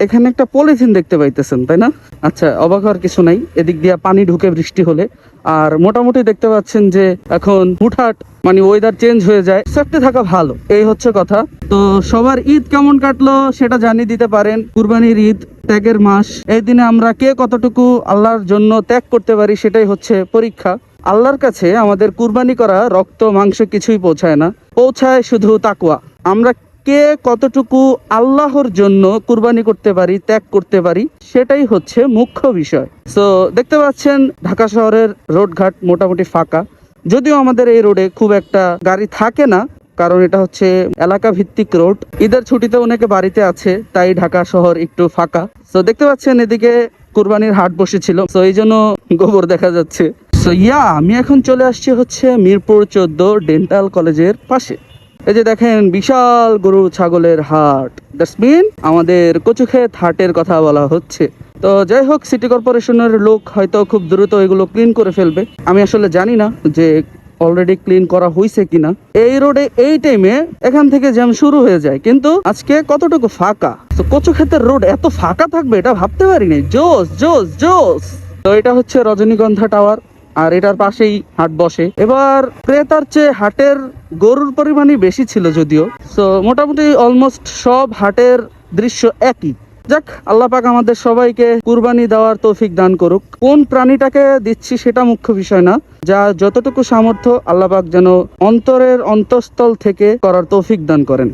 এখানে একটা পলিথিন দেখতে পাইতেছেন, তাই না? আচ্ছা, অবাক হওয়ার কিছু নাই, এদিক দিয়ে পানি ঢুকে বৃষ্টি হলে। আর মোটামুটি দেখতে পাচ্ছেন যে এখন হুটহাট মানে ওয়েদার চেঞ্জ হয়ে যায়, সেফটি থাকা ভালো, এই হচ্ছে কথা। তো সবার ঈদ কেমন কাটলো সেটা জানিয়ে দিতে পারেন। কুরবানির ঈদ, ত্যাগের মাস, এই দিনে আমরা কে কতটুকু আল্লাহর জন্য ত্যাগ করতে পারি সেটাই হচ্ছে পরীক্ষা। আল্লাহর কাছে আমাদের কুরবানি করা রক্ত মাংস কিছুই পৌঁছায় না, পৌঁছায় শুধু তাকওয়া। আমরা কে কতটুকু আল্লাহর জন্য কুরবানি করতে পারি, ত্যাগ করতে পারি, সেটাই হচ্ছে মুখ্য বিষয়। সো দেখতে পাচ্ছেন ঢাকা শহরের রোডঘাট মোটামুটি ফাঁকা, যদিও আমাদের এই রোডে খুব একটা গাড়ি থাকে না, কারণ এটা হচ্ছে এলাকা ভিত্তিক রোড। ঈদের ছুটিতে অনেকে বাড়িতে আছে, তাই ঢাকা শহর একটু ফাঁকা। সো দেখতে পাচ্ছেন এদিকে কুরবানির হাট বসেছিল, সো এই জন্য গোবর দেখা যাচ্ছে। সো আমি এখন চলে আসছি হচ্ছে মিরপুর 14 ডেন্টাল কলেজের পাশে। এই যে দেখেন বিশাল গরু ছাগলের হাট, দ্যাটস মিন আমাদের কচুক্ষেত হাটের কথা বলা হচ্ছে। তো যাই হোক, সিটি কর্পোরেশনের লোক হয়তো খুব দ্রুত এগুলো ক্লিন করে ফেলবে। আমি আসলে জানি না যে অলরেডি ক্লিন করা হয়েছে কিনা। এই রোডে এই টাইমে এখান থেকে জ্যাম শুরু হয়ে যায়, কিন্তু আজকে কতটুকু ফাঁকা। তো কচুক্ষেতের রোড এত ফাঁকা থাকবে এটা ভাবতে পারিনি। জোস জোস জোস। তো এটা হচ্ছে রজনীগন্ধা টাওয়ার, আর এটার পাশেই হাট বসে। এবার ক্রেতার চেয়ে হাটের গরুর পরিমাণই বেশি ছিল যদিও। সো মোটামুটি অলমোস্ট সব হাটের দৃশ্য একই। যাক, আল্লাহ পাক আমাদের সবাইকে কুরবানি দেওয়ার তৌফিক দান করুক। কোন প্রাণীটাকে দিচ্ছি সেটা মুখ্য বিষয় না, যা যতটুকু সামর্থ্য আল্লাহ পাক যেন অন্তরের অন্তঃস্থল থেকে করার তৌফিক দান করেন।